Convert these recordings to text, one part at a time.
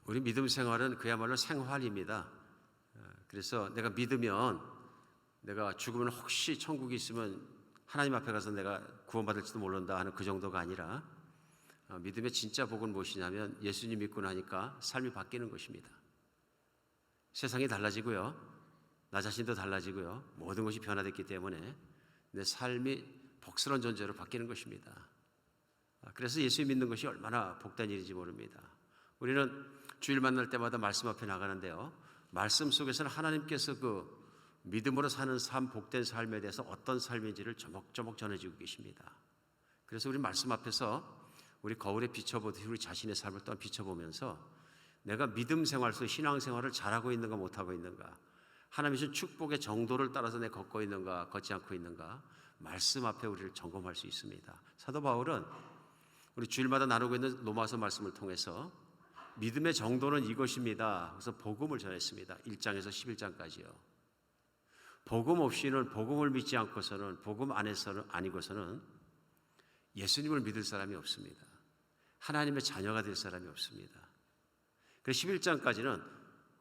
우리 믿음 생활은 그야말로 생활입니다. 그래서 내가 믿으면 내가 죽으면 혹시 천국이 있으면 하나님 앞에 가서 내가 구원받을지도 모른다 하는 그 정도가 아니라 믿음의 진짜 복은 무엇이냐면 예수님 믿고 나니까 삶이 바뀌는 것입니다. 세상이 달라지고요. 나 자신도 달라지고요. 모든 것이 변화됐기 때문에 내 삶이 복스러운 존재로 바뀌는 것입니다. 그래서 예수 믿는 것이 얼마나 복된 일인지 모릅니다. 우리는 주일 만날 때마다 말씀 앞에 나가는데요. 말씀 속에서는 하나님께서 그 믿음으로 사는 삶, 복된 삶에 대해서 어떤 삶인지를 조목조목 전해주고 계십니다. 그래서 우리 말씀 앞에서 우리 거울에 비춰보듯이 우리 자신의 삶을 또한 비춰보면서 내가 믿음 생활 속 신앙 생활을 잘하고 있는가 못하고 있는가, 하나님의 주신 축복의 정도를 따라서 내가 걷고 있는가 걷지 않고 있는가, 말씀 앞에 우리를 점검할 수 있습니다. 사도 바울은 우리 주일마다 나누고 있는 로마서 말씀을 통해서 믿음의 정도는 이것입니다. 그래서 복음을 전했습니다. 1장에서 11장까지요. 복음 없이는, 복음을 믿지 않고서는, 복음 안에서는 아니고서는 예수님을 믿을 사람이 없습니다. 하나님의 자녀가 될 사람이 없습니다. 그래서 11장까지는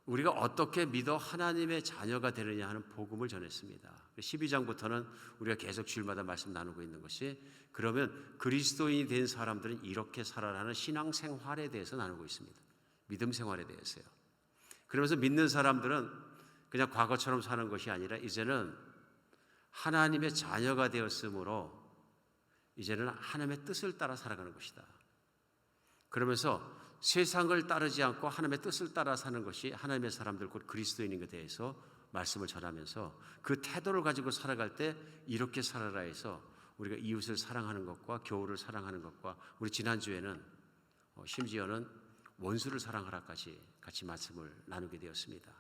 우리가 어떻게 믿어 하나님의 자녀가 되느냐 하는 복음을 전했습니다. 12장부터는 우리가 계속 주일마다 말씀 나누고 있는 것이, 그러면 그리스도인이 된 사람들은 이렇게 살아라는 신앙생활에 대해서 나누고 있습니다. 믿음 생활에 대해서요. 그러면서 믿는 사람들은 그냥 과거처럼 사는 것이 아니라 이제는 하나님의 자녀가 되었으므로 이제는 하나님의 뜻을 따라 살아가는 것이다. 그러면서 세상을 따르지 않고 하나님의 뜻을 따라 사는 것이 하나님의 사람들, 곧 그리스도인인 것에 대해서 말씀을 전하면서 그 태도를 가지고 살아갈 때 이렇게 살아라 해서 우리가 이웃을 사랑하는 것과 교우를 사랑하는 것과, 우리 지난주에는 심지어는 원수를 사랑하라까지 같이 말씀을 나누게 되었습니다.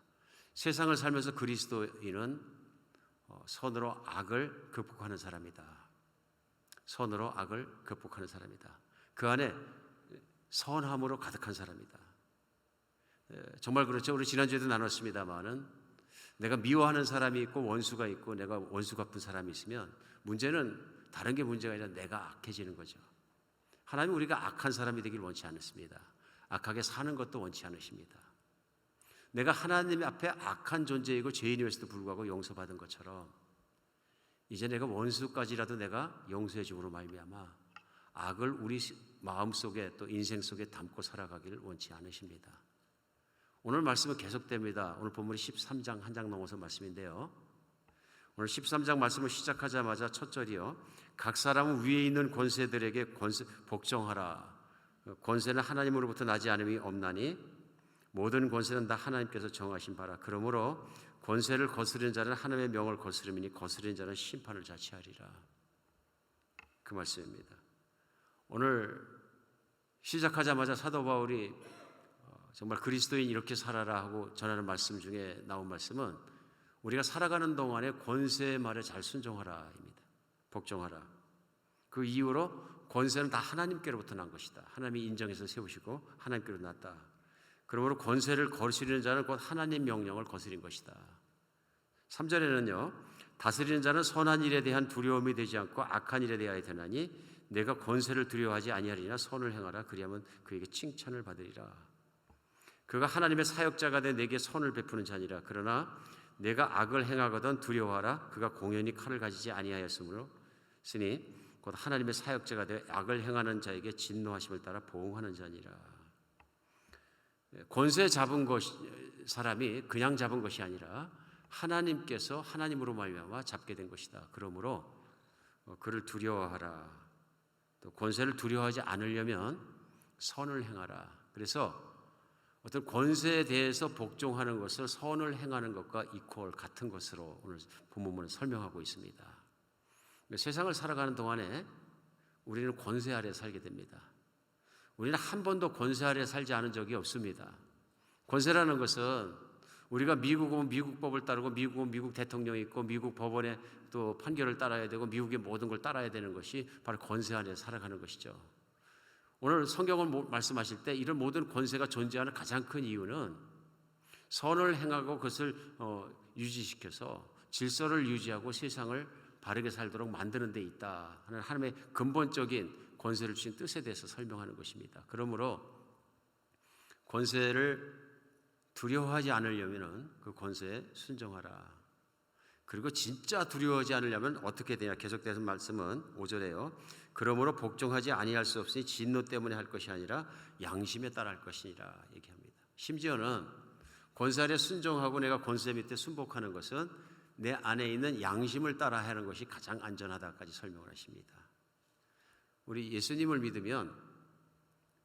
세상을 살면서 그리스도인은 선으로 악을 극복하는 사람이다. 선으로 악을 극복하는 사람이다. 그 안에 선함으로 가득한 사람이다. 정말 그렇죠. 우리 지난주에도 나눴습니다마는 내가 미워하는 사람이 있고 원수가 있고 내가 원수 갚은 사람이 있으면 문제는 다른 게 문제가 아니라 내가 악해지는 거죠. 하나님은 우리가 악한 사람이 되길 원치 않습니다. 악하게 사는 것도 원치 않으십니다. 내가 하나님 앞에 악한 존재이고 죄인이었음에도 불구하고 용서받은 것처럼 이제 내가 원수까지라도 내가 용서해 줌으로 말미암아 악을 우리 마음속에 또 인생 속에 담고 살아가기를 원치 않으십니다. 오늘 말씀은 계속됩니다. 오늘 본문이 13장 한 장 넘어서 말씀인데요. 오늘 13장 말씀을 시작하자마자 첫 절이요. 각 사람은 위에 있는 권세들에게 복종하라. 권세는 하나님으로부터 나지 않음이 없나니 모든 권세는 다 하나님께서 정하신 바라. 그러므로 권세를 거스르는 자는 하나님의 명을 거스르미니 거스르는 자는 심판을 자취하리라. 그 말씀입니다. 오늘 시작하자마자 사도 바울이 정말 그리스도인 이렇게 살아라 하고 전하는 말씀 중에 나온 말씀은 우리가 살아가는 동안에 권세의 말에 잘 순종하라입니다. 복종하라. 그 이후로 권세는 다 하나님께로부터 난 것이다. 하나님이 인정해서 세우시고 하나님께로 났다. 그러므로 권세를 거스리는 자는 곧 하나님 명령을 거스린 것이다. 3절에는요. 다스리는 자는 선한 일에 대한 두려움이 되지 않고 악한 일에 대하여 되나니 내가 권세를 두려워하지 아니하리나 선을 행하라. 그리하면 그에게 칭찬을 받으리라. 그가 하나님의 사역자가 돼 내게 선을 베푸는 자니라. 그러나 내가 악을 행하거든 두려워하라. 그가 공연히 칼을 가지지 아니하였으므로 쓰니 곧 하나님의 사역자가 되어 악을 행하는 자에게 진노하심을 따라 보응하는 자니라. 권세 잡은 사람이 그냥 잡은 것이 아니라 하나님께서 하나님으로 말미암아 잡게 된 것이다. 그러므로 그를 두려워하라. 또 권세를 두려워하지 않으려면 선을 행하라. 그래서 어떤 권세에 대해서 복종하는 것을 선을 행하는 것과 이퀄 같은 것으로 오늘 본문은 설명하고 있습니다. 세상을 살아가는 동안에 우리는 권세 아래 살게 됩니다. 우리는 한 번도 권세 아래 살지 않은 적이 없습니다. 권세라는 것은 우리가 미국 오면 미국 법을 따르고 미국 오면 미국 대통령이 있고 미국 법원의 또 판결을 따라야 되고 미국의 모든 걸 따라야 되는 것이 바로 권세 안에 살아가는 것이죠. 오늘 성경을 말씀하실 때 이런 모든 권세가 존재하는 가장 큰 이유는 선을 행하고 그것을 유지시켜서 질서를 유지하고 세상을 바르게 살도록 만드는 데 있다 하는 하나님의 근본적인 권세를 주신 뜻에 대해서 설명하는 것입니다. 그러므로 권세를 두려워하지 않으려면은 그 권세에 순종하라. 그리고 진짜 두려워하지 않으려면 어떻게 되냐? 계속되는 말씀은 5절에요. 그러므로 복종하지 아니할 수 없으니 진노 때문에 할 것이 아니라 양심에 따라 할 것이니라 얘기합니다. 심지어는 권세 아래 순종하고 내가 권세 밑에 순복하는 것은 내 안에 있는 양심을 따라 하는 것이 가장 안전하다까지 설명을 하십니다. 우리 예수님을 믿으면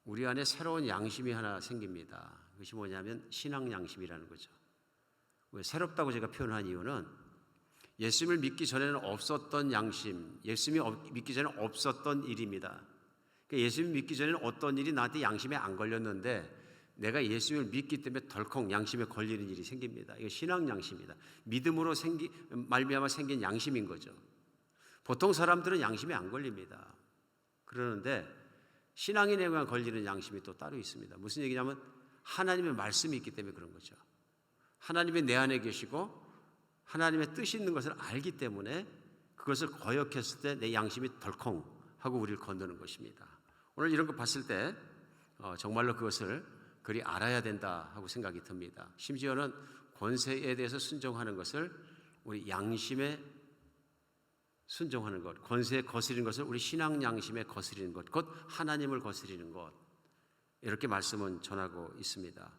우리 안에 새로운 양심이 하나 생깁니다. 그것이 뭐냐면 신앙 양심이라는 거죠. 왜 새롭다고 제가 표현한 이유는 예수님을 믿기 전에는 없었던 양심, 예수님이 믿기 전에는 없었던 일입니다. 그러니까 예수님을 믿기 전에는 어떤 일이 나한테 양심에 안 걸렸는데 내가 예수님을 믿기 때문에 덜컥 양심에 걸리는 일이 생깁니다. 이거 신앙 양심이다. 믿음으로 말미암아 생긴 양심인 거죠. 보통 사람들은 양심에 안 걸립니다. 그러는데 신앙인에 의한 걸리는 양심이 또 따로 있습니다. 무슨 얘기냐면 하나님의 말씀이 있기 때문에 그런 거죠. 하나님이 내 안에 계시고 하나님의 뜻이 있는 것을 알기 때문에 그것을 거역했을 때 내 양심이 덜컹 하고 우리를 건드는 것입니다. 오늘 이런 거 봤을 때 정말로 그것을 그리 알아야 된다 하고 생각이 듭니다. 심지어는 권세에 대해서 순종하는 것을 우리 양심에 순종하는 것, 권세에 거스리는 것을 우리 신앙 양심에 거스리는 것, 곧 하나님을 거스리는 것, 이렇게 말씀은 전하고 있습니다.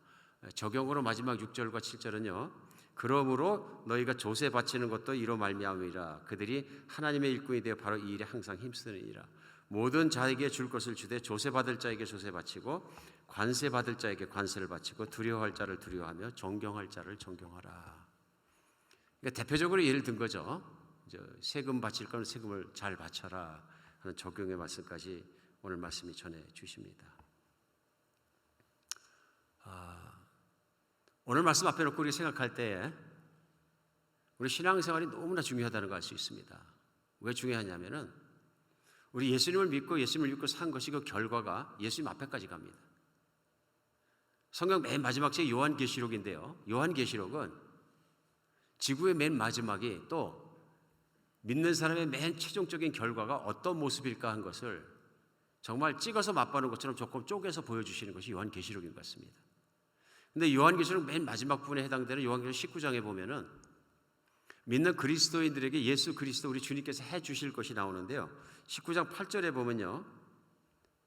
적용으로 마지막 6절과 7절은요. 그러므로 너희가 조세 바치는 것도 이로 말미암으리라. 그들이 하나님의 일꾼이 되어 바로 이 일에 항상 힘쓰느니라. 모든 자에게 줄 것을 주되 조세 받을 자에게 조세 바치고 관세 받을 자에게 관세를 바치고 두려워할 자를 두려워하며 존경할 자를 존경하라. 그러니까 대표적으로 예를 든 거죠. 세금 바칠 거는 세금을 잘 바쳐라 하는 적용의 말씀까지 오늘 말씀이 전해 주십니다. 오늘 말씀 앞에 놓고 우리가 생각할 때에 우리 신앙생활이 너무나 중요하다는 걸 알 수 있습니다. 왜 중요하냐면은 우리 예수님을 믿고 산 것이 그 결과가 예수님 앞에까지 갑니다. 성경 맨 마지막 책 요한계시록인데요. 요한계시록은 지구의 맨 마지막이 또 믿는 사람의 맨 최종적인 결과가 어떤 모습일까 한 것을 정말 찍어서 맛보는 것처럼 조금 쪼개서 보여주시는 것이 요한계시록인 것 같습니다. 근데 요한계시록 맨 마지막 부분에 해당되는 요한계시록 19장에 보면은 믿는 그리스도인들에게 예수 그리스도 우리 주님께서 해 주실 것이 나오는데요. 19장 8절에 보면요.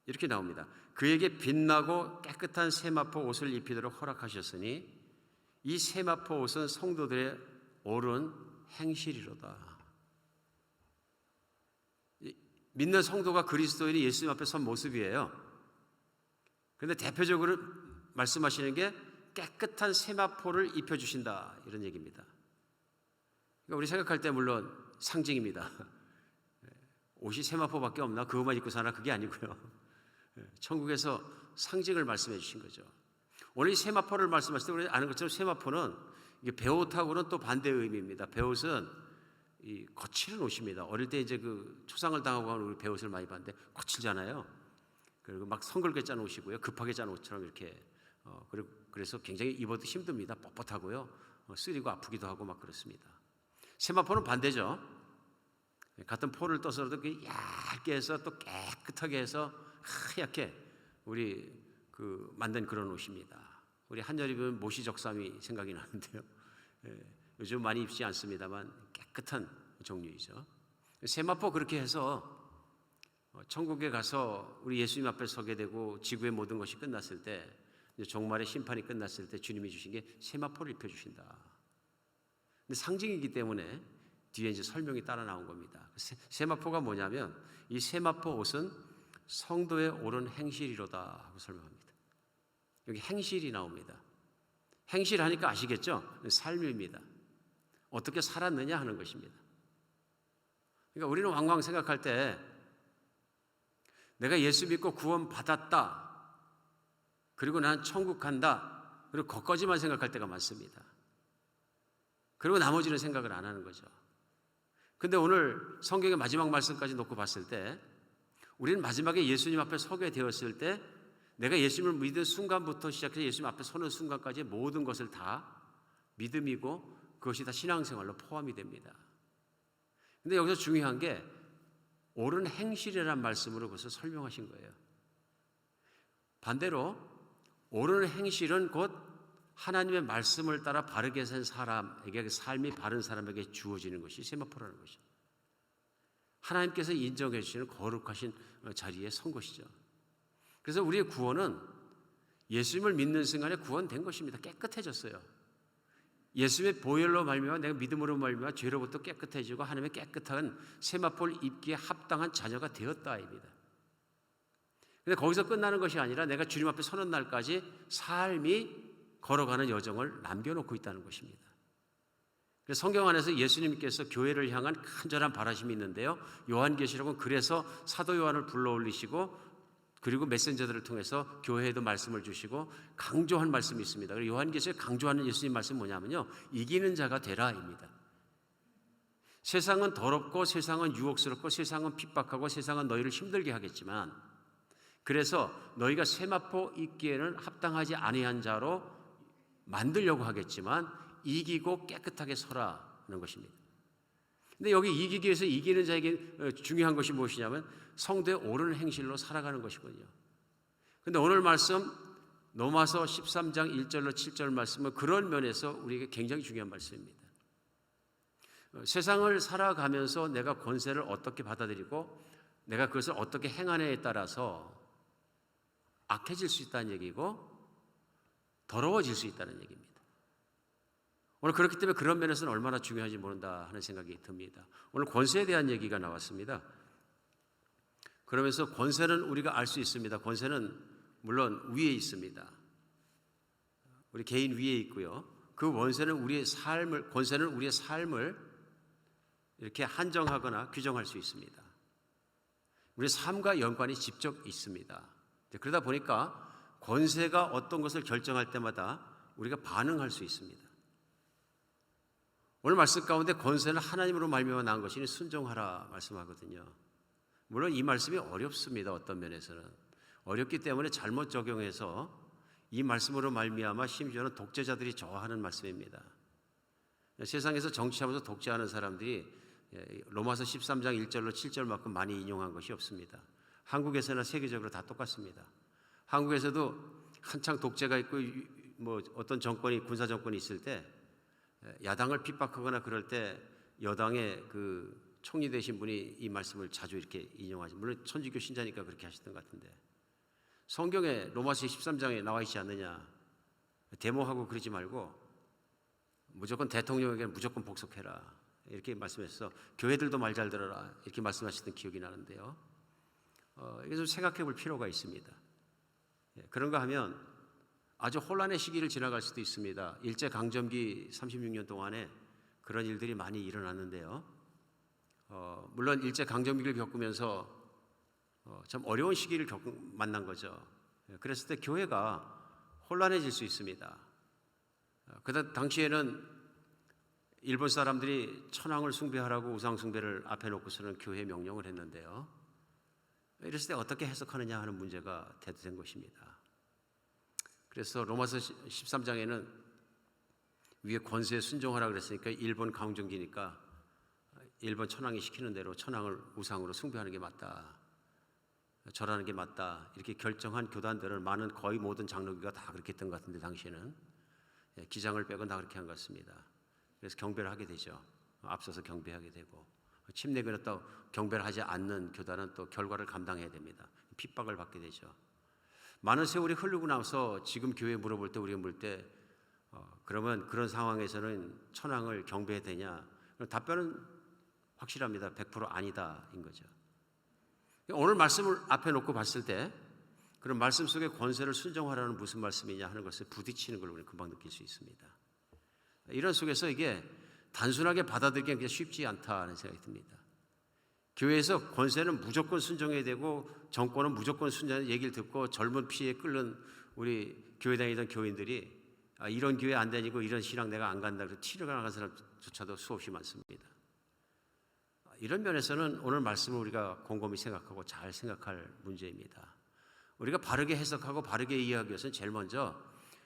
이렇게 나옵니다. 그에게 빛나고 깨끗한 세마포 옷을 입히도록 허락하셨으니 이 세마포 옷은 성도들의 옳은 행실이로다. 믿는 성도가 그리스도인이 예수님 앞에 선 모습이에요. 그런데 대표적으로 말씀하시는 게 깨끗한 세마포를 입혀주신다 이런 얘기입니다. 그러니까 우리 생각할 때 물론 상징입니다. 옷이 세마포밖에 없나? 그것만 입고 사나? 그게 아니고요. 천국에서 상징을 말씀해 주신 거죠. 오늘 이 세마포를 말씀하실 때 우리 아는 것처럼 세마포는 이게 배옷하고는 또 반대의 의미입니다. 배옷은 이 거칠은 옷입니다. 어릴 때 이제 그 초상을 당하고 하는 우리 배옷을 많이 봤는데 거칠잖아요. 그리고 막 성글게 짠 옷이고요. 급하게 짠 옷처럼 이렇게 그래서 굉장히 입어도 힘듭니다. 뻣뻣하고요. 쓰리고 아프기도 하고 막 그렇습니다. 세마포는 반대죠. 같은 포를 떠서라도 얇게 해서 또 깨끗하게 해서 하얗게 우리 만든 그런 옷입니다. 우리 한여름 입으면 모시적삼이 생각이 나는데요. 요즘 많이 입지 않습니다만 깨끗한 종류이죠. 세마포 그렇게 해서 천국에 가서 우리 예수님 앞에 서게 되고 지구의 모든 것이 끝났을 때 종말의 심판이 끝났을 때 주님이 주신 게 세마포를 입혀주신다. 근데 상징이기 때문에 뒤에 이제 설명이 따라 나온 겁니다. 세마포가 뭐냐면 이 세마포 옷은 성도의 옳은 행실이로다 하고 설명합니다. 여기 행실이 나옵니다. 행실하니까 아시겠죠? 삶입니다. 어떻게 살았느냐 하는 것입니다. 그러니까 우리는 왕왕 생각할 때 내가 예수 믿고 구원 받았다. 그리고 난 천국 간다. 그리고 거기까지만 생각할 때가 많습니다. 그리고 나머지는 생각을 안 하는 거죠. 근데 오늘 성경의 마지막 말씀까지 놓고 봤을 때 우리는 마지막에 예수님 앞에 서게 되었을 때 내가 예수님을 믿은 순간부터 시작해서 예수님 앞에 서는 순간까지 모든 것을 다 믿음이고 그것이 다 신앙생활로 포함이 됩니다. 근데 여기서 중요한 게 옳은 행실이라는 말씀으로 그것을 설명하신 거예요. 반대로 옳은 행실은 곧 하나님의 말씀을 따라 바르게 산 사람에게, 삶이 바른 사람에게 주어지는 것이 세마포라는 것이죠. 하나님께서 인정해 주시는 거룩하신 자리에 선 것이죠. 그래서 우리의 구원은 예수님을 믿는 순간에 구원된 것입니다. 깨끗해졌어요. 예수님의 보혈로 말미암아 내가 믿음으로 말미암아 죄로부터 깨끗해지고 하나님의 깨끗한 세마포를 입기에 합당한 자녀가 되었다입니다. 근데 거기서 끝나는 것이 아니라 내가 주님 앞에 서는 날까지 삶이 걸어가는 여정을 남겨놓고 있다는 것입니다. 그래서 성경 안에서 예수님께서 교회를 향한 간절한 바라심이 있는데요. 요한계시록은 그래서 사도 요한을 불러올리시고 그리고 메신저들을 통해서 교회에도 말씀을 주시고 강조한 말씀이 있습니다. 그리고 요한계시록에 강조하는 예수님 말씀은 뭐냐면요. 이기는 자가 되라입니다. 세상은 더럽고 세상은 유혹스럽고 세상은 핍박하고 세상은 너희를 힘들게 하겠지만 그래서 너희가 세마포 입기에는 합당하지 아니한 자로 만들려고 하겠지만 이기고 깨끗하게 서라는 것입니다. 근데 여기 이기기 위해서 이기는 자에게 중요한 것이 무엇이냐면 성도의 옳은 행실로 살아가는 것이거든요. 근데 오늘 말씀 로마서 13장 1절로 7절 말씀은 그런 면에서 우리에게 굉장히 중요한 말씀입니다. 세상을 살아가면서 내가 권세를 어떻게 받아들이고 내가 그것을 어떻게 행하느냐에 따라서 악해질 수 있다는 얘기고 더러워질 수 있다는 얘기입니다. 오늘 그렇기 때문에 그런 면에서는 얼마나 중요한지 모른다 하는 생각이 듭니다. 오늘 권세에 대한 얘기가 나왔습니다. 그러면서 권세는 우리가 알 수 있습니다. 권세는 물론 위에 있습니다. 우리 개인 위에 있고요. 그 권세는 우리의 삶을 이렇게 한정하거나 규정할 수 있습니다. 우리의 삶과 연관이 직접 있습니다. 그러다 보니까 권세가 어떤 것을 결정할 때마다 우리가 반응할 수 있습니다. 오늘 말씀 가운데 권세는 하나님으로 말미암아 난 것이니 순종하라 말씀하거든요. 물론 이 말씀이 어렵습니다. 어떤 면에서는 어렵기 때문에 잘못 적용해서 이 말씀으로 말미암아 심지어는 독재자들이 좋아하는 말씀입니다. 세상에서 정치하면서 독재하는 사람들이 로마서 13장 1절로 7절만큼 많이 인용한 것이 없습니다. 한국에서나 세계적으로 다 똑같습니다. 한국에서도 한창 독재가 있고 뭐 어떤 정권이 군사 정권이 있을 때 야당을 핍박하거나 그럴 때 여당의 그 총리 되신 분이 이 말씀을 자주 이렇게 인용하죠. 물론 천주교 신자니까 그렇게 하셨던 것 같은데 성경에 로마서 13장에 나와 있지 않느냐. 데모하고 그러지 말고 무조건 대통령에게는 무조건 복속해라. 이렇게 말씀해서 교회들도 말 잘 들어라. 이렇게 말씀하셨던 기억이 나는데요. 이거 좀 생각해 볼 필요가 있습니다. 그런가 하면 아주 혼란의 시기를 지나갈 수도 있습니다. 일제강점기 36년 동안에 그런 일들이 많이 일어났는데요. 물론 일제강점기를 겪으면서 참 어려운 시기를 만난 거죠. 그랬을 때 교회가 혼란해질 수 있습니다. 그 당시에는 일본 사람들이 천황을 숭배하라고 우상 숭배를 앞에 놓고서는 교회에 명령을 했는데요. 이랬을 때 어떻게 해석하느냐 하는 문제가 대두된 것입니다. 그래서 로마서 13장에는 위에 권세에 순종하라 그랬으니까 일본 강점기니까 일본 천황이 시키는 대로 천황을 우상으로 숭배하는 게 맞다. 절하는 게 맞다. 이렇게 결정한 교단들은 거의 모든 장로교가 다 그렇게 했던 것 같은데 당시에는 기장을 빼고 다 그렇게 한 것 같습니다. 그래서 경배를 하게 되죠. 앞서서 경배하게 되고 침례교는 또 경배를 하지 않는 교단은 또 결과를 감당해야 됩니다. 핍박을 받게 되죠. 많은 세월이 흐르고 나서 지금 교회에 물어볼 때 우리가 물 때 그러면 그런 상황에서는 천황을 경배해야 되냐? 답변은 확실합니다. 100% 아니다인 거죠. 오늘 말씀을 앞에 놓고 봤을 때 그런 말씀 속에 권세를 순종하라는 무슨 말씀이냐 하는 것을 부딪히는 걸 우리는 금방 느낄 수 있습니다. 이런 속에서 이게 단순하게 받아들이기는 그냥 쉽지 않다는 생각이 듭니다. 교회에서 권세는 무조건 순종해야 되고 정권은 무조건 순종하는 얘기를 듣고 젊은 피에 끓는 우리 교회 다니던 교인들이 이런 교회 안 다니고 이런 신앙 내가 안 간다 그래서 치료가 나간 사람조차도 수없이 많습니다. 이런 면에서는 오늘 말씀을 우리가 곰곰이 생각하고 잘 생각할 문제입니다. 우리가 바르게 해석하고 바르게 이해하기 위해서는 제일 먼저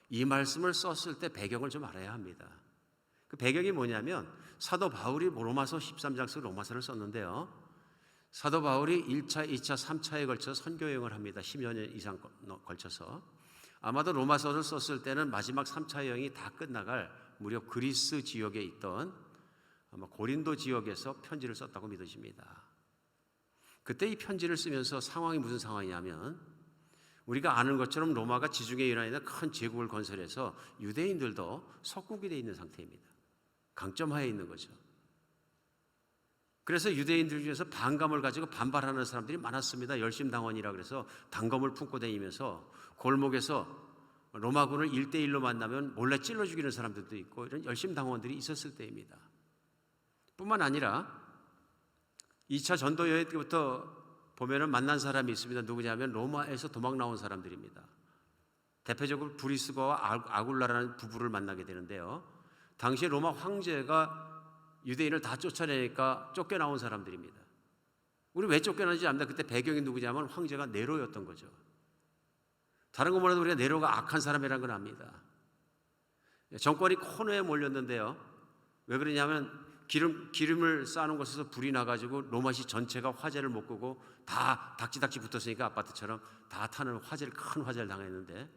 이 말씀을 썼을 때 배경을 좀 알아야 합니다. 그 배경이 뭐냐면 사도 바울이 로마서 13장 속 로마서를 썼는데요. 사도 바울이 1차, 2차, 3차에 걸쳐서 선교 여행을 합니다. 10여 년 이상 걸쳐서. 아마도 로마서를 썼을 때는 마지막 3차 여행이 다 끝나갈 무려 그리스 지역에 있던 아마 고린도 지역에서 편지를 썼다고 믿어집니다. 그때 이 편지를 쓰면서 상황이 무슨 상황이냐면 우리가 아는 것처럼 로마가 지중해 일환에 있는 큰 제국을 건설해서 유대인들도 속국이 되어 있는 상태입니다. 강점하에 있는 거죠. 그래서 유대인들 중에서 반감을 가지고 반발하는 사람들이 많았습니다. 열심당원이라 그래서 단검을 품고 다니면서 골목에서 로마군을 1대1로 만나면 몰래 찔러 죽이는 사람들도 있고 이런 열심당원들이 있었을 때입니다. 뿐만 아니라 2차 전도 여행 때부터 보면은 만난 사람이 있습니다. 누구냐면 로마에서 도망 나온 사람들입니다. 대표적으로 브리스가와 아굴라라는 부부를 만나게 되는데요. 당시 로마 황제가 유대인을 다 쫓아내니까 쫓겨나온 사람들입니다. 우리 왜 쫓겨나는지 압니다. 그때 배경이 누구냐면 황제가 네로였던 거죠. 다른 거 몰라도 우리가 네로가 악한 사람이라는 걸 압니다. 정권이 코너에 몰렸는데요. 왜 그러냐면 기름을 쌓는 곳에서 불이 나가지고 로마시 전체가 화재를 못 끄고 다 닥치닥치 붙었으니까 아파트처럼 다 타는 큰 화재를 당했는데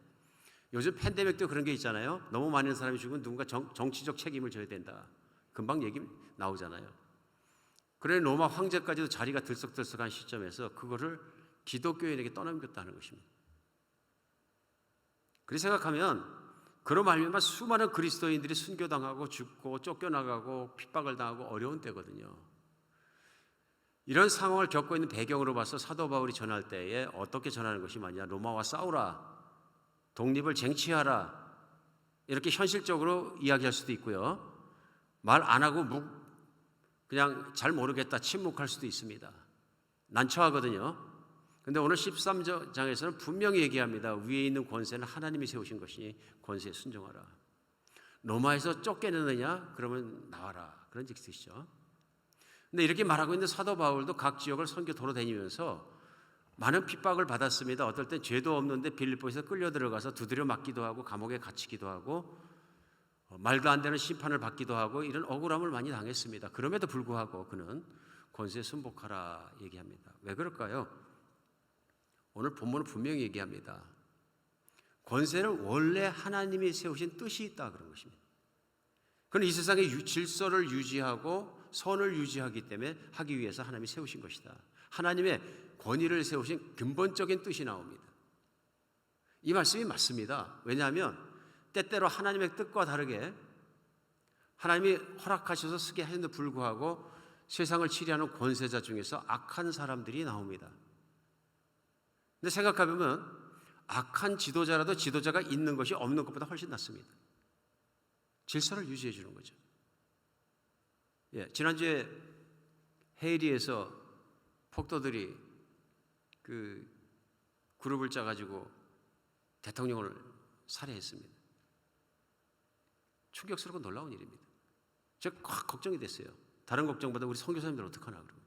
요즘 팬데믹도 그런 게 있잖아요. 너무 많은 사람이 죽으면 누군가 정치적 책임을 져야 된다. 금방 얘기 나오잖아요. 그래 로마 황제까지도 자리가 들썩들썩한 시점에서 그거를 기독교인에게 떠넘겼다는 것입니다. 그렇게 생각하면 그로 말미암아 수많은 그리스도인들이 순교당하고 죽고 쫓겨나가고 핍박을 당하고 어려운 때거든요. 이런 상황을 겪고 있는 배경으로 봐서 사도 바울이 전할 때에 어떻게 전하는 것이 맞냐? 로마와 싸우라, 독립을 쟁취하라 이렇게 현실적으로 이야기할 수도 있고요. 말 안 하고 그냥 잘 모르겠다 침묵할 수도 있습니다. 난처하거든요. 그런데 오늘 13장에서는 분명히 얘기합니다. 위에 있는 권세는 하나님이 세우신 것이니 권세에 순종하라. 로마에서 쫓겨내느냐? 그러면 나와라. 그런 뜻이죠. 근데 이렇게 말하고 있는 사도 바울도 각 지역을 선교 돌아다니면서 많은 핍박을 받았습니다. 어떨 땐 죄도 없는데 빌립보에서 끌려 들어가서 두드려 맞기도 하고 감옥에 갇히기도 하고 말도 안 되는 심판을 받기도 하고 이런 억울함을 많이 당했습니다. 그럼에도 불구하고 그는 권세에 순복하라 얘기합니다. 왜 그럴까요? 오늘 본문은 분명히 얘기합니다. 권세는 원래 하나님이 세우신 뜻이 있다 그런 것입니다. 그는 이 세상의 질서를 유지하고 선을 유지하기 때문에 하기 위해서 하나님이 세우신 것이다. 하나님의 권위를 세우신 근본적인 뜻이 나옵니다. 이 말씀이 맞습니다. 왜냐하면 때때로 하나님의 뜻과 다르게 하나님이 허락하셔서 쓰게 하셨는데 불구하고 세상을 치리하는 권세자 중에서 악한 사람들이 나옵니다. 근데 생각해보면 악한 지도자라도 지도자가 있는 것이 없는 것보다 훨씬 낫습니다. 질서를 유지해 주는 거죠. 지난주에 헤이리에서 폭도들이 그 그룹을 짜가지고 대통령을 살해했습니다. 충격스럽고 놀라운 일입니다. 제가 확 걱정이 됐어요. 다른 걱정보다 우리 선교사님들 어떡하나 그러고.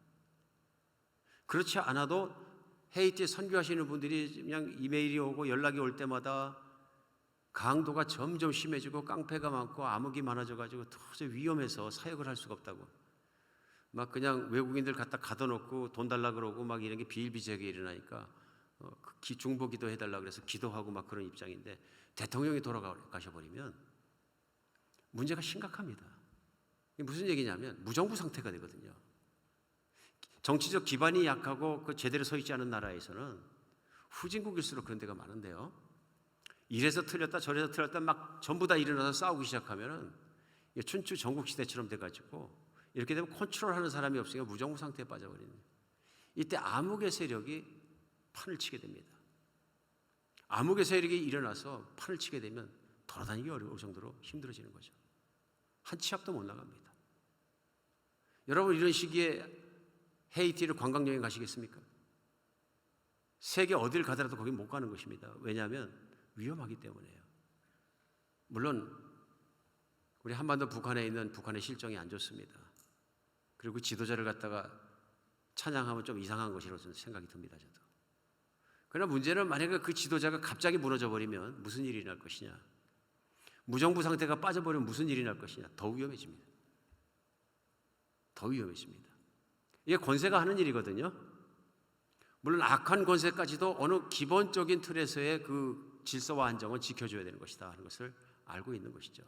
그렇지 않아도 헤이티에 선교하시는 분들이 그냥 이메일이 오고 연락이 올 때마다 강도가 점점 심해지고 깡패가 많고 암흑이 많아져가지고 도저히 위험해서 사역을 할 수가 없다고. 막 그냥 외국인들 갖다 가둬놓고 돈 달라 그러고 막 이런 게 비일비재하게 일어나니까 중보기도 해달라 그래서 기도하고 막 그런 입장인데 대통령이 돌아가셔버리면 문제가 심각합니다. 이게 무슨 얘기냐면 무정부 상태가 되거든요. 정치적 기반이 약하고 그 제대로 서 있지 않은 나라에서는 후진국일수록 그런 데가 많은데요. 이래서 틀렸다 저래서 틀렸다 막 전부 다 일어나서 싸우기 시작하면은 춘추 전국시대처럼 돼가지고 이렇게 되면 컨트롤하는 사람이 없으니까 무정부 상태에 빠져버리는. 이때 암흑의 세력이 판을 치게 됩니다. 암흑의 세력이 일어나서 판을 치게 되면 돌아다니기 어려울 정도로 힘들어지는 거죠. 한 치 앞도 못 나갑니다. 여러분 이런 시기에 헤이티를 관광여행 가시겠습니까? 세계 어딜 가더라도 거기 못 가는 것입니다. 왜냐하면 위험하기 때문에요. 물론 우리 한반도 북한에 있는 북한의 실정이 안 좋습니다. 그리고 지도자를 갖다가 찬양하면 좀 이상한 것이라고 생각이 듭니다. 저도. 그러나 문제는 만약에 그 지도자가 갑자기 무너져 버리면 무슨 일이 날 것이냐. 무정부 상태가 빠져버리면 무슨 일이 날 것이냐. 더 위험해집니다. 더 위험해집니다. 이게 권세가 하는 일이거든요. 물론 악한 권세까지도 어느 기본적인 틀에서의 그 질서와 안정은 지켜줘야 되는 것이다 하는 것을 알고 있는 것이죠.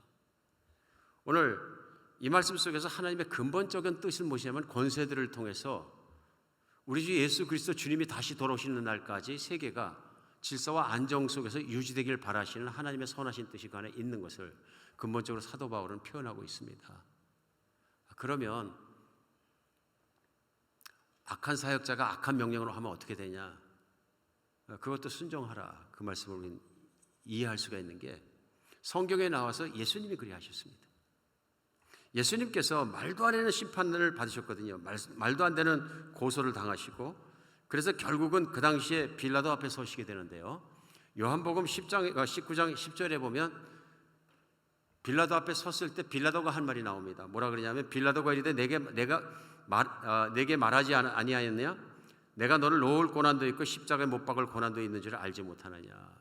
오늘 이 말씀 속에서 하나님의 근본적인 뜻은 무엇이냐면 권세들을 통해서 우리 주 예수 그리스도 주님이 다시 돌아오시는 날까지 세계가 질서와 안정 속에서 유지되길 바라시는 하나님의 선하신 뜻이 그 안에 있는 것을 근본적으로 사도 바울은 표현하고 있습니다. 그러면 악한 사역자가 악한 명령으로 하면 어떻게 되냐? 그것도 순종하라. 그 말씀을 우리는 이해할 수가 있는 게 성경에 나와서 예수님이 그리하셨습니다. 예수님께서 말도 안 되는 심판을 받으셨거든요. 말도 안 되는 고소를 당하시고 그래서 결국은 그 당시에 빌라도 앞에 서시게 되는데요. 요한복음 19장 10절에 보면 빌라도 앞에 섰을 때 빌라도가 한 말이 나옵니다. 뭐라 그러냐면 빌라도가 이르되 내게 말하지 아니하였느냐? 내가 너를 놓을 고난도 있고 십자가에 못 박을 고난도 있는 줄 알지 못하느냐?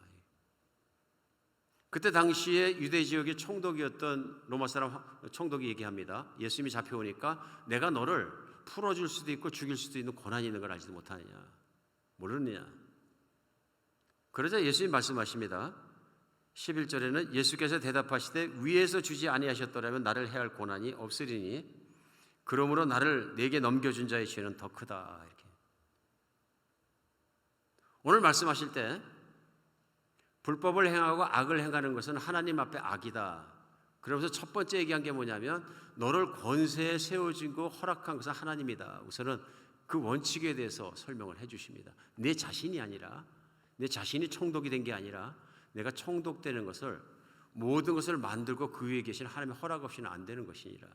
그때 당시에 유대 지역의 총독이었던 로마 사람 총독이 얘기합니다. 예수님이 잡혀오니까 내가 너를 풀어줄 수도 있고 죽일 수도 있는 고난이 있는 걸 알지도 못하느냐? 모르느냐? 그러자 예수님 말씀하십니다. 11절에는 예수께서 대답하시되 위에서 주지 아니하셨더라면 나를 해할 고난이 없으리니 그러므로 나를 내게 넘겨준 자의 죄는 더 크다. 이렇게. 오늘 말씀하실 때 불법을 행하고 악을 행하는 것은 하나님 앞에 악이다. 그러면서 첫 번째 얘기한 게 뭐냐면 너를 권세에 세워주고 허락한 것은 하나님이다. 우선은 그 원칙에 대해서 설명을 해 주십니다. 내 자신이 아니라 내 자신이 총독이 된 게 아니라 내가 총독되는 것을 모든 것을 만들고 그 위에 계신 하나님의 허락 없이는 안 되는 것이니라.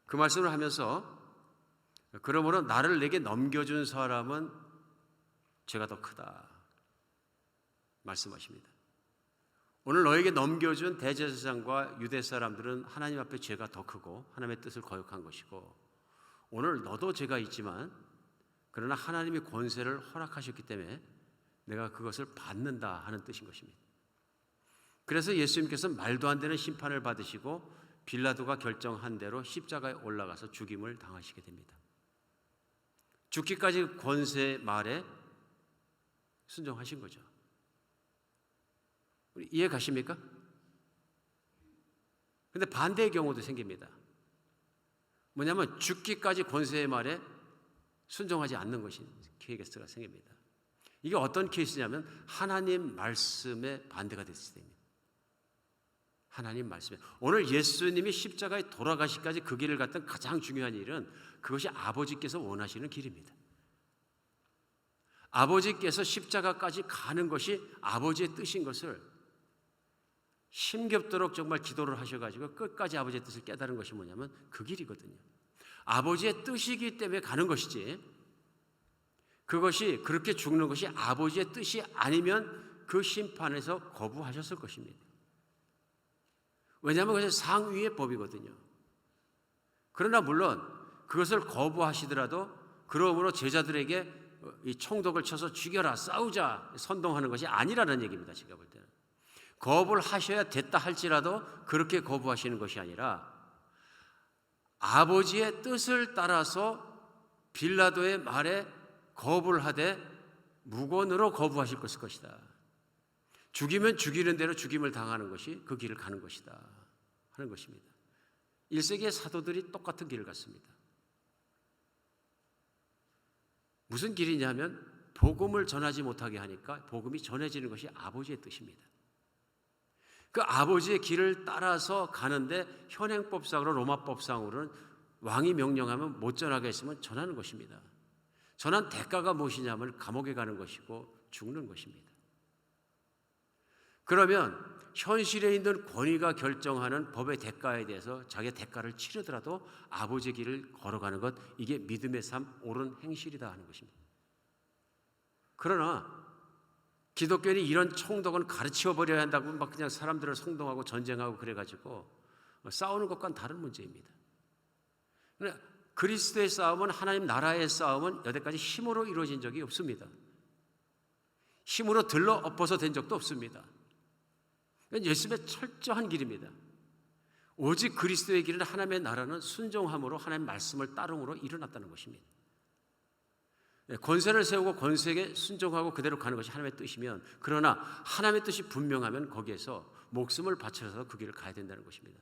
그 말씀을 하면서 그러므로 나를 내게 넘겨준 사람은 죄가 더 크다 말씀하십니다. 오늘 너에게 넘겨준 대제사장과 유대 사람들은 하나님 앞에 죄가 더 크고 하나님의 뜻을 거역한 것이고 오늘 너도 죄가 있지만 그러나 하나님이 권세를 허락하셨기 때문에 내가 그것을 받는다 하는 뜻인 것입니다. 그래서 예수님께서 말도 안 되는 심판을 받으시고 빌라도가 결정한 대로 십자가에 올라가서 죽임을 당하시게 됩니다. 죽기까지 권세 말에 순종하신 거죠. 이해 가십니까? 그런데 반대의 경우도 생깁니다. 뭐냐면 죽기까지 권세의 말에 순종하지 않는 것이 케이스가 생깁니다. 이게 어떤 케이스냐면 하나님 말씀에 반대가 됐을 때입니다. 하나님 말씀에 오늘 예수님이 십자가에 돌아가시기까지 그 길을 갔던 가장 중요한 일은 그것이 아버지께서 원하시는 길입니다. 아버지께서 십자가까지 가는 것이 아버지의 뜻인 것을 힘겹도록 정말 기도를 하셔가지고 끝까지 아버지의 뜻을 깨달은 것이 뭐냐면 그 길이거든요. 아버지의 뜻이기 때문에 가는 것이지 그것이 그렇게 죽는 것이 아버지의 뜻이 아니면 그 심판에서 거부하셨을 것입니다. 왜냐하면 그것이 상위의 법이거든요. 그러나 물론 그것을 거부하시더라도 그러므로 제자들에게 이 총독을 쳐서 죽여라 싸우자 선동하는 것이 아니라는 얘기입니다. 제가 볼 때는 거부를 하셔야 됐다 할지라도 그렇게 거부하시는 것이 아니라 아버지의 뜻을 따라서 빌라도의 말에 거부를 하되 무건으로 거부하실 것이다. 죽이면 죽이는 대로 죽임을 당하는 것이 그 길을 가는 것이다 하는 것입니다. 1세기의 사도들이 똑같은 길을 갔습니다. 무슨 길이냐면 복음을 전하지 못하게 하니까 복음이 전해지는 것이 아버지의 뜻입니다. 그 아버지의 길을 따라서 가는데 현행법상으로 로마법상으로는 왕이 명령하면 못 전하게 했으면 전하는 것입니다. 전한 대가가 무엇이냐면 감옥에 가는 것이고 죽는 것입니다. 그러면 현실에 있는 권위가 결정하는 법의 대가에 대해서 자기의 대가를 치르더라도 아버지의 길을 걸어가는 것, 이게 믿음의 삶, 옳은 행실이다 하는 것입니다. 그러나 기독교인이 이런 총독은 가르쳐 버려야 한다고 막 그냥 사람들을 선동하고 전쟁하고 그래가지고 싸우는 것과는 다른 문제입니다. 그리스도의 싸움은 하나님 나라의 싸움은 여태까지 힘으로 이루어진 적이 없습니다. 힘으로 들러 엎어서 된 적도 없습니다. 예수님의 철저한 길입니다. 오직 그리스도의 길은 하나님의 나라는 순종함으로 하나님의 말씀을 따름으로 일어났다는 것입니다. 권세를 세우고 권세에게 순종하고 그대로 가는 것이 하나님의 뜻이면, 그러나 하나님의 뜻이 분명하면 거기에서 목숨을 바쳐서 그 길을 가야 된다는 것입니다.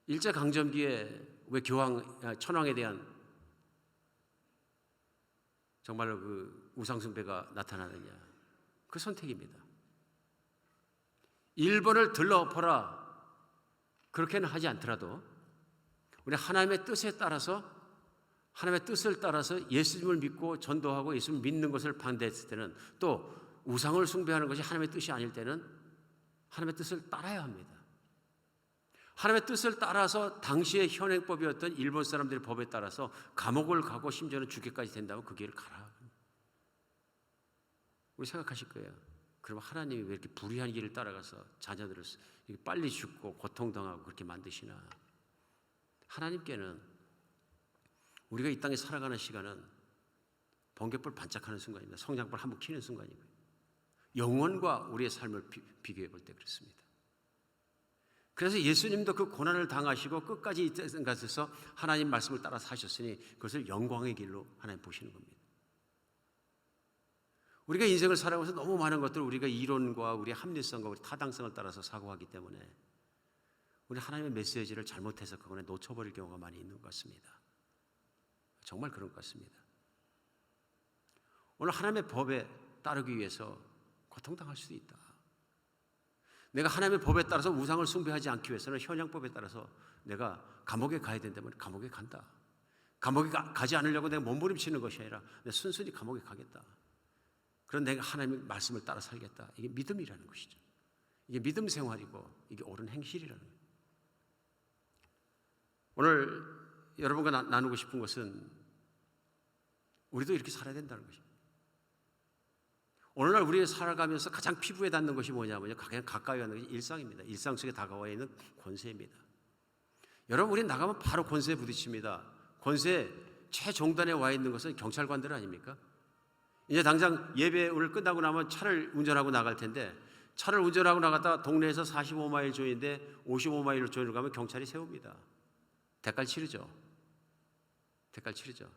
일제강점기에 왜 천황에 대한 정말로 그 우상숭배가 나타나느냐? 그 선택입니다. 일본을 들러엎어라, 그렇게는 하지 않더라도 우리 하나님의 뜻에 따라서, 하나님의 뜻을 따라서 예수님을 믿고 전도하고 예수님을 믿는 것을 반대했을 때는, 또 우상을 숭배하는 것이 하나님의 뜻이 아닐 때는 하나님의 뜻을 따라야 합니다. 하나님의 뜻을 따라서 당시의 현행법이었던 일본 사람들의 법에 따라서 감옥을 가고 심지어는 죽기까지 된다면 그 길을 가라. 우리 생각하실 거예요. 그럼 하나님이 왜 이렇게 불의한 길을 따라가서 자녀들을 빨리 죽고 고통당하고 그렇게 만드시나? 하나님께는 우리가 이 땅에 살아가는 시간은 번갯불 반짝하는 순간입니다. 성냥불 한번 켜는 순간이고요. 영원과 우리의 삶을 비교해 볼 때 그렇습니다. 그래서 예수님도 그 고난을 당하시고 끝까지 이 땅에서 하나님 말씀을 따라 사셨으니 그것을 영광의 길로 하나님 보시는 겁니다. 우리가 인생을 살아가면서 너무 많은 것들을 우리가 이론과 우리 합리성과 우리 타당성을 따라서 사고하기 때문에 우리 하나님의 메시지를 잘못 해석하거나 놓쳐버릴 경우가 많이 있는 것 같습니다. 정말 그런 것 같습니다. 오늘 하나님의 법에 따르기 위해서 고통당할 수도 있다. 내가 하나님의 법에 따라서 우상을 숭배하지 않기 위해서는 현행법에 따라서 내가 감옥에 가야 된다면 감옥에 간다. 감옥에 가지 않으려고 내가 몸부림치는 것이 아니라 내가 순순히 감옥에 가겠다. 그런 내가 하나님의 말씀을 따라 살겠다. 이게 믿음이라는 것이죠. 이게 믿음 생활이고 이게 옳은 행실이라는 거예요. 오늘 여러분과 나누고 싶은 것은 우리도 이렇게 살아야 된다는 것입니다. 오늘날 우리가 살아가면서 가장 피부에 닿는 것이 뭐냐면요, 그냥 가까이 가는 것이 일상입니다. 일상 속에 다가와 있는 권세입니다. 여러분, 우리 나가면 바로 권세에 부딪힙니다. 권세 최종단에 와 있는 것은 경찰관들 아닙니까? 이제 당장 예배를 끝나고 나면 차를 운전하고 나갈 텐데, 차를 운전하고 나갔다가 동네에서 45마일 조인데 55마일로 조인을 가면 경찰이 세웁니다. 대가를 치르죠. 대가를 치르죠.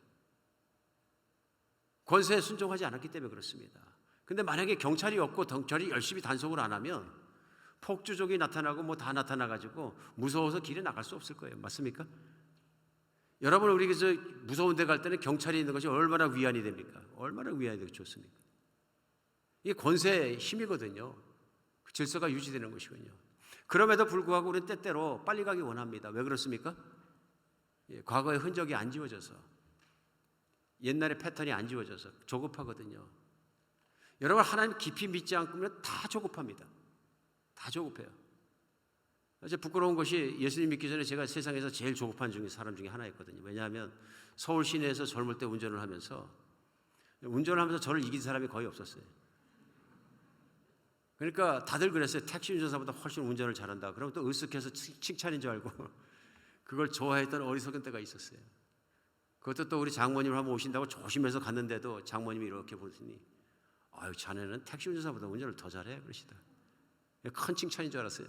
권세에 순종하지 않았기 때문에 그렇습니다. 근데 만약에 경찰이 없고 경찰이 열심히 단속을 안 하면 폭주족이 나타나고 뭐 다 나타나가지고 무서워서 길에 나갈 수 없을 거예요. 맞습니까? 여러분, 우리 무서운 데 갈 때는 경찰이 있는 것이 얼마나 위안이 됩니까? 얼마나 위안이 되고 좋습니까? 이게 권세의 힘이거든요. 그 질서가 유지되는 것이군요. 그럼에도 불구하고 우리는 때때로 빨리 가기 원합니다. 왜 그렇습니까? 과거의 흔적이 안 지워져서, 옛날의 패턴이 안 지워져서 조급하거든요. 여러분, 하나님 깊이 믿지 않으면 다 조급합니다. 다 조급해요. 이제 부끄러운 것이 예수님 믿기 전에 제가 세상에서 제일 조급한 사람 중에 하나였거든요. 왜냐하면 서울 시내에서 젊을 때 운전을 하면서 저를 이긴 사람이 거의 없었어요. 그러니까 다들 그랬어요. 택시 운전사보다 훨씬 운전을 잘한다. 그러면 또 으쓱해서 칭찬인 줄 알고 그걸 좋아했던 어리석은 때가 있었어요. 그것도 또 우리 장모님을 한번 오신다고 조심해서 갔는데도 장모님이 이렇게 보더니, 아유, 자네는 택시 운전사보다 운전을 더 잘해 그러시다. 큰 칭찬인 줄 알았어요.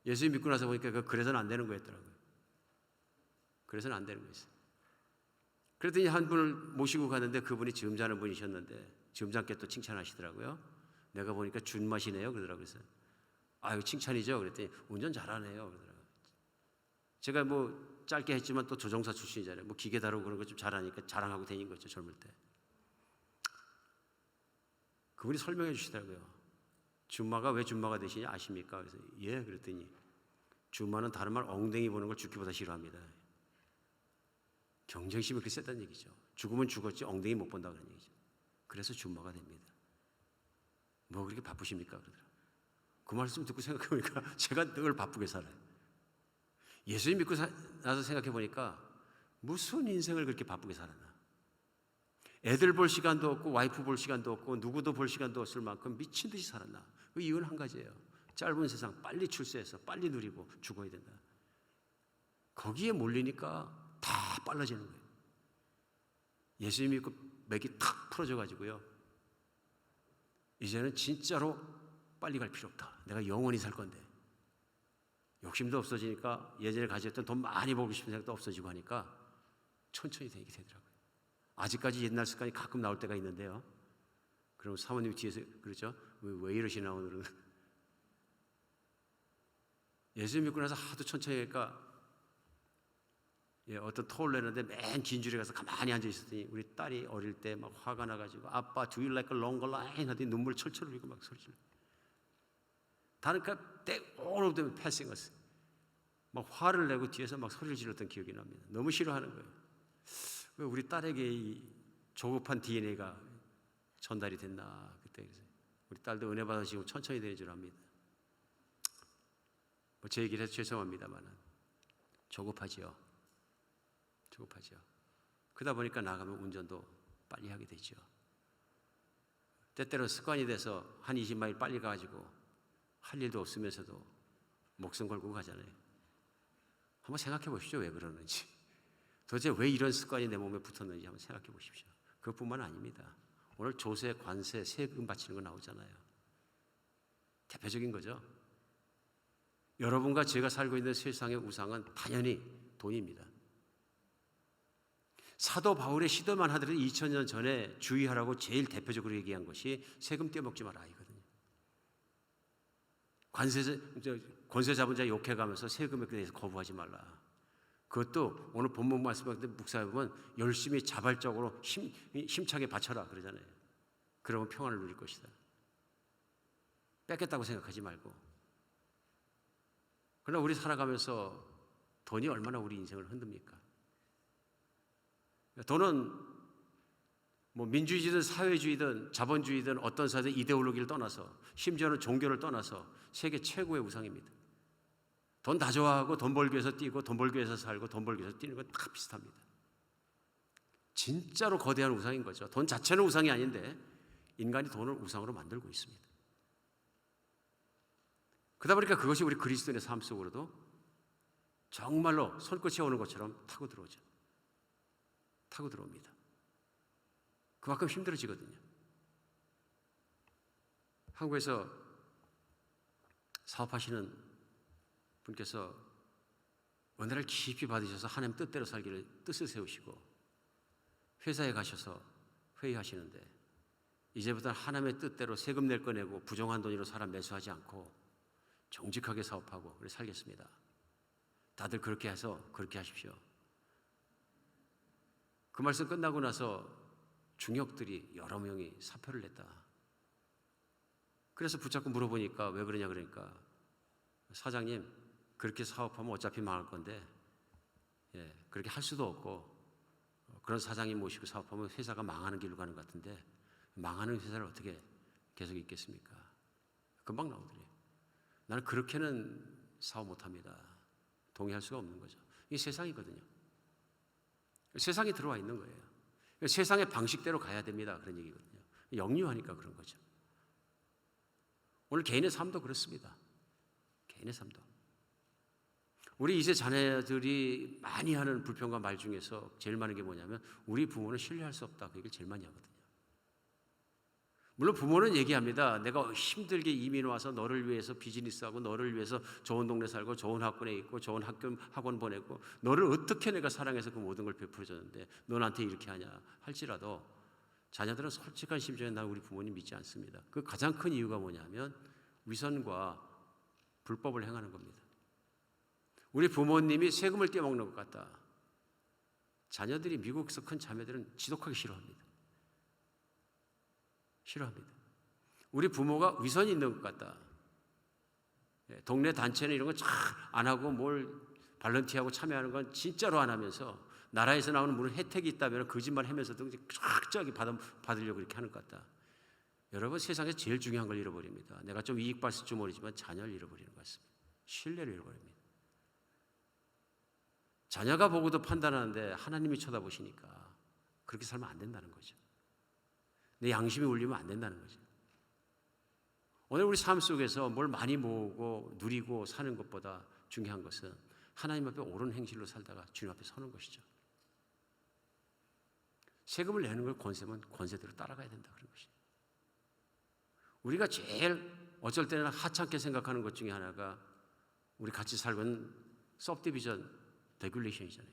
예수님 믿고 나서 보니까 그래서는 안 되는 거였더라고요. 그래서는 안 되는 거였어요. 그랬더니 한 분을 모시고 가는데 그분이 점잖은 분이셨는데 점잖게 또 칭찬하시더라고요. 내가 보니까 준맛이네요 그러더라고요. 그래서 아유, 칭찬이죠. 그랬더니 운전 잘하네요 그러더라고요. 제가 뭐 짧게 했지만 또 조종사 출신이잖아요. 뭐 기계 다루고 그런 거 좀 잘하니까 자랑하고 다닌 거죠, 젊을 때. 그분이 설명해 주시더라고요. 준마가 왜 준마가 되시냐 아십니까? 그래서 예, 그랬더니 준마는 다른 말 엉덩이 보는 걸 죽기보다 싫어합니다. 경쟁심이 그렇게 세다는 얘기죠. 죽으면 죽었지 엉덩이 못 본다 그런 얘기죠. 그래서 준마가 됩니다. 뭐 그렇게 바쁘십니까? 그러더라고요. 그 말씀 듣고 생각해보니까 제가 늘 바쁘게 살아요. 예수님 믿고 나서 생각해보니까 무슨 인생을 그렇게 바쁘게 살았나. 애들 볼 시간도 없고 와이프 볼 시간도 없고 누구도 볼 시간도 없을 만큼 미친 듯이 살았나. 그 이유는 한 가지예요. 짧은 세상 빨리 출세해서 빨리 누리고 죽어야 된다. 거기에 몰리니까 다 빨라지는 거예요. 예수님 믿고 맥이 탁 풀어져가지고요, 이제는 진짜로 빨리 갈 필요 없다. 내가 영원히 살 건데. 욕심도 없어지니까 예전에 가졌던 돈 많이 벌고 싶은 생각도 없어지고 하니까 천천히 되게 되더라고요. 아직까지 옛날 습관이 가끔 나올 때가 있는데요. 그럼 사모님 뒤에서 그러죠. 왜 이러시나 오늘은. 예수 믿고 나서 하도 천천히 하니까 어떤 토를 내는데 맨 긴 줄에 가서 가만히 앉아 있었더니 우리 딸이 어릴 때 막 화가 나가지고 아빠 do you like a longer line? 하더니 눈물 철철 흘리고 막 소리 질러. 다니까 all of them passing us. 막 화를 내고 뒤에서 막 소리를 질렀던 기억이 납니다. 너무 싫어하는 거예요. 왜 우리 딸에게 이 조급한 DNA가 전달이 됐나 그때. 우리 딸도 은혜 받으시고 천천히 되는 줄 압니다. 제 얘기를 해서 죄송합니다만 조급하지요. 그러다 보니까 나가면 운전도 빨리 하게 되죠. 때때로 습관이 돼서 한 20마일 빨리 가가지고 할 일도 없으면서도 목숨 걸고 가잖아요. 한번 생각해 보십시오. 왜 그러는지. 도대체 왜 이런 습관이 내 몸에 붙었는지 한번 생각해 보십시오. 그것뿐만 아닙니다. 오늘 조세, 관세, 세금 바치는 거 나오잖아요. 대표적인 거죠. 여러분과 제가 살고 있는 세상의 우상은 당연히 돈입니다. 사도 바울의 시도만 하더라도 2000년 전에 주의하라고 제일 대표적으로 얘기한 것이 세금 떼먹지 마라 이거든요. 권세 잡은 자 욕해가면서 세금에 대해서 거부하지 말라. 그것도 오늘 본문 말씀할 때 묵상해 보면 열심히 자발적으로 힘차게 바쳐라 그러잖아요. 그러면 평안을 누릴 것이다. 뺏겠다고 생각하지 말고. 그러나 우리 살아가면서 돈이 얼마나 우리 인생을 흔듭니까? 돈은 뭐 민주주의든 사회주의든 자본주의든 어떤 사회든 이데올로기를 떠나서 심지어는 종교를 떠나서 세계 최고의 우상입니다. 돈 다 좋아하고 돈 벌기 위해서 뛰고 돈 벌기 위해서 살고 돈 벌기 위해서 뛰는 건 다 비슷합니다. 진짜로 거대한 우상인 거죠. 돈 자체는 우상이 아닌데 인간이 돈을 우상으로 만들고 있습니다. 그러다 보니까 그것이 우리 그리스도인의 삶 속으로도 정말로 손끝이 오는 것처럼 타고 들어오죠. 타고 들어옵니다. 그만큼 힘들어지거든요. 한국에서 사업하시는 분께서 은혜를 깊이 받으셔서 하나님 뜻대로 살기를 뜻을 세우시고 회사에 가셔서 회의하시는데 이제부터는 하나님의 뜻대로 세금 낼 거 내고 부정한 돈으로 사람 매수하지 않고 정직하게 사업하고 그래 살겠습니다. 다들 그렇게 해서 그렇게 하십시오. 그 말씀 끝나고 나서 중역들이 여러 명이 사표를 냈다. 그래서 붙잡고 물어보니까 왜 그러냐 그러니까 사장님 그렇게 사업하면 어차피 망할 건데 그렇게 할 수도 없고 그런 사장님 모시고 사업하면 회사가 망하는 길로 가는 것 같은데 망하는 회사를 어떻게 계속 있겠습니까? 금방 나오더래요. 나는 그렇게는 사업 못합니다. 동의할 수가 없는 거죠. 이게 세상이거든요. 세상에 들어와 있는 거예요. 세상의 방식대로 가야 됩니다. 그런 얘기거든요. 역류하니까 그런 거죠. 오늘 개인의 삶도 그렇습니다. 개인의 삶도. 우리 이제 자녀들이 많이 하는 불평과 말 중에서 제일 많은 게 뭐냐면 우리 부모는 신뢰할 수 없다. 그 얘기를 제일 많이 하거든요. 물론 부모는 얘기합니다. 내가 힘들게 이민 와서 너를 위해서 비즈니스하고 너를 위해서 좋은 동네 살고 좋은 학원에 있고 좋은 학원 보내고 너를 어떻게 내가 사랑해서 그 모든 걸 베풀어줬는데 너 나한테 이렇게 하냐 할지라도 자녀들은 솔직한 심정에 나 우리 부모님 믿지 않습니다. 그 가장 큰 이유가 뭐냐면 위선과 불법을 행하는 겁니다. 우리 부모님이 세금을 떼먹는 것 같다. 자녀들이 미국에서 큰 자매들은 지독하게 싫어합니다. 우리 부모가 위선이 있는 것 같다. 동네 단체는 이런 거 잘 안 하고 뭘 발런티하고 참여하는 건 진짜로 안 하면서 나라에서 나오는 무슨 혜택이 있다면 거짓말 하면서도 쫙쫙이 받으려고 그렇게 하는 것 같다. 여러분 세상에서 제일 중요한 걸 잃어버립니다. 내가 좀 이익 봤을 줄 모르지만 자녀를 잃어버리는 것 같습니다. 신뢰를 잃어버립니다. 자녀가 보고도 판단하는데 하나님이 쳐다보시니까 그렇게 살면 안 된다는 거죠. 내 양심이 울리면 안 된다는 거죠. 오늘 우리 삶 속에서 뭘 많이 모으고 누리고 사는 것보다 중요한 것은 하나님 앞에 옳은 행실로 살다가 주님 앞에 서는 것이죠. 세금을 내는 걸 권세면 권세대로 따라가야 된다 그런 것이죠. 우리가 제일 어쩔 때는 하찮게 생각하는 것 중에 하나가 우리 같이 살고 있는 서브디비전 레귤레이션이잖아요.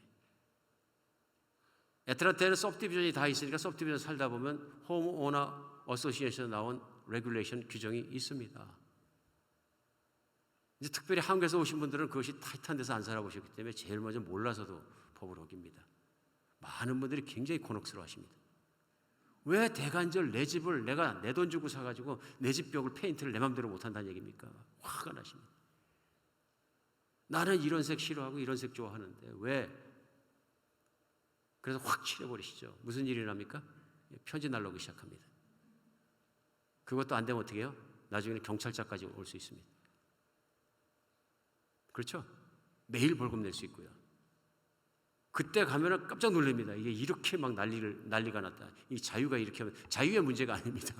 애틀란타에는 서브디비전이 다 있으니까 서브디비전 살다 보면 홈오너 어소시에이션에서 나온 레귤레이션 규정이 있습니다. 이제 특별히 한국에서 오신 분들은 그것이 타이트한 데서 안 살아보셨기 때문에 제일 먼저 몰라서도 법을 어깁니다. 많은 분들이 굉장히 곤혹스러워하십니다. 왜 대관절 내 집을 내가 내 돈 주고 사가지고 내 집 벽을 페인트를 내 맘대로 못한다는 얘기입니까? 화가 나십니다. 나는 이런 색 싫어하고 이런 색 좋아하는데 왜? 그래서 확 칠해버리시죠. 무슨 일이 납니까? 편지 날라오기 시작합니다. 그것도 안 되면 어떻게 해요? 나중에는 경찰차까지 올 수 있습니다. 그렇죠? 매일 벌금 낼 수 있고요. 그때 가면은 깜짝 놀랍니다. 이게 이렇게 막 난리가 났다. 이 자유가 이렇게 하면 자유의 문제가 아닙니다.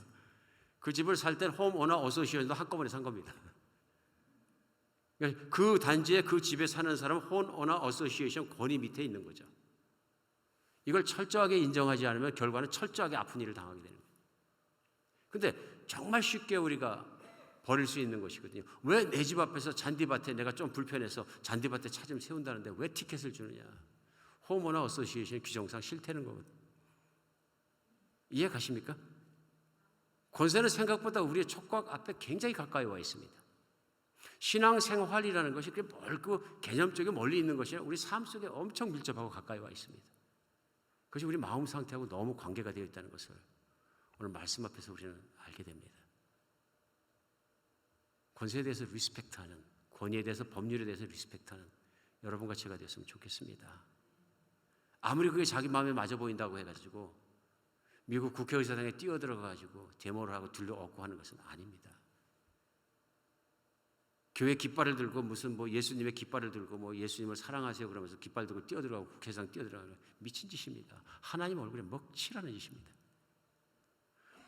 그 집을 살 땐 홈오너 어소시에이션도 한꺼번에 산 겁니다. 그 단지에 그 집에 사는 사람은 홈오너 어소시에이션 권위 밑에 있는 거죠. 이걸 철저하게 인정하지 않으면 결과는 철저하게 아픈 일을 당하게 되는 거예요. 근데 정말 쉽게 우리가 버릴 수 있는 것이거든요. 왜 내 집 앞에서 잔디밭에 내가 좀 불편해서 잔디밭에 차 좀 세운다는데 왜 티켓을 주느냐. 홈오너 어소시에이션 규정상 싫다는 거거든요. 이해 가십니까? 권세는 생각보다 우리의 촉각 앞에 굉장히 가까이 와 있습니다. 신앙생활이라는 것이 그 개념적인 멀리 있는 것이 아니라 우리 삶 속에 엄청 밀접하고 가까이 와 있습니다. 그것이 우리 마음 상태하고 너무 관계가 되어 있다는 것을 오늘 말씀 앞에서 우리는 알게 됩니다. 권세에 대해서 리스펙트하는, 권위에 대해서 법률에 대해서 리스펙트하는 여러분과 제가 되었으면 좋겠습니다. 아무리 그게 자기 마음에 맞아 보인다고 해가지고 미국 국회의사당에 뛰어들어가가지고 데모를 하고 들려엎고 하는 것은 아닙니다. 교회 깃발을 들고 무슨 예수님의 깃발을 들고 예수님을 사랑하세요 그러면서 깃발 들고 뛰어들어가고 국회의사당 뛰어들어가고 미친 짓입니다. 하나님 얼굴에 먹칠하는 짓입니다.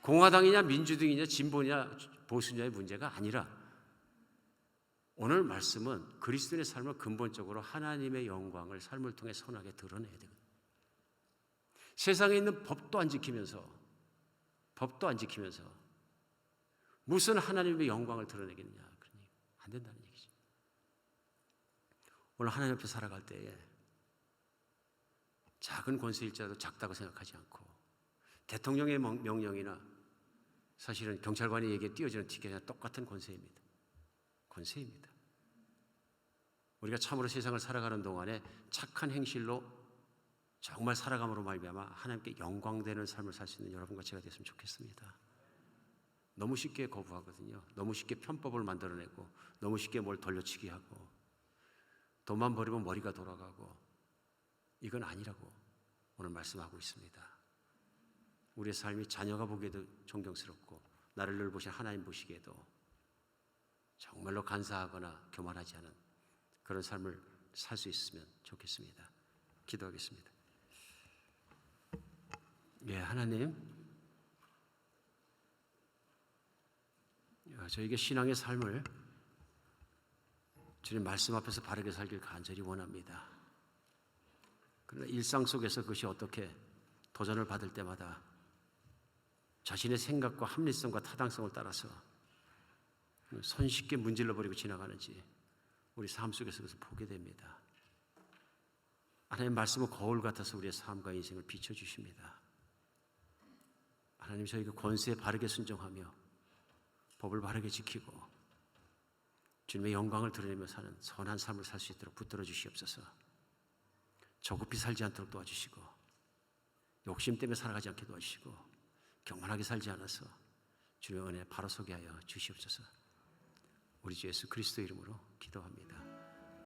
공화당이냐 민주당이냐 진보냐 보수냐의 문제가 아니라 오늘 말씀은 그리스도인의 삶을 근본적으로 하나님의 영광을 삶을 통해 선하게 드러내야 되거든요. 세상에 있는 법도 안 지키면서 무슨 하나님의 영광을 드러내겠느냐. 그러니 안 된다는 얘기죠. 오늘 하나님 앞에 살아갈 때에 작은 권세일지라도 작다고 생각하지 않고 대통령의 명령이나 사실은 경찰관이 얘기에 띄워지는 티켓이나 똑같은 권세입니다. 권세입니다. 우리가 참으로 세상을 살아가는 동안에 착한 행실로 정말 살아감으로 말미암아 하나님께 영광되는 삶을 살 수 있는 여러분과 제가 됐으면 좋겠습니다. 너무 쉽게 거부하거든요. 너무 쉽게 편법을 만들어내고 너무 쉽게 뭘 돌려치기 하고 돈만 버리면 머리가 돌아가고 이건 아니라고 오늘 말씀하고 있습니다. 우리의 삶이 자녀가 보기에도 존경스럽고 나를 늘 보신 하나님 보시기에도 정말로 간사하거나 교만하지 않은 그런 삶을 살 수 있으면 좋겠습니다. 기도하겠습니다. 예, 하나님, 저에게 신앙의 삶을 주님 말씀 앞에서 바르게 살길 간절히 원합니다. 그러나 일상 속에서 그것이 어떻게 도전을 받을 때마다 자신의 생각과 합리성과 타당성을 따라서 손쉽게 문질러버리고 지나가는지 우리 삶 속에서 그것을 보게 됩니다. 하나님 말씀은 거울 같아서 우리의 삶과 인생을 비춰주십니다. 하나님 저희가 권세에 바르게 순종하며 법을 바르게 지키고 주님의 영광을 드러내며 사는 선한 삶을 살 수 있도록 붙들어 주시옵소서. 조급히 살지 않도록 도와주시고 욕심 때문에 살아가지 않게 도와주시고 교만하게 살지 않아서 주님의 은혜에 바로 서게 하여 주시옵소서. 우리 주 예수 그리스도 이름으로 기도합니다.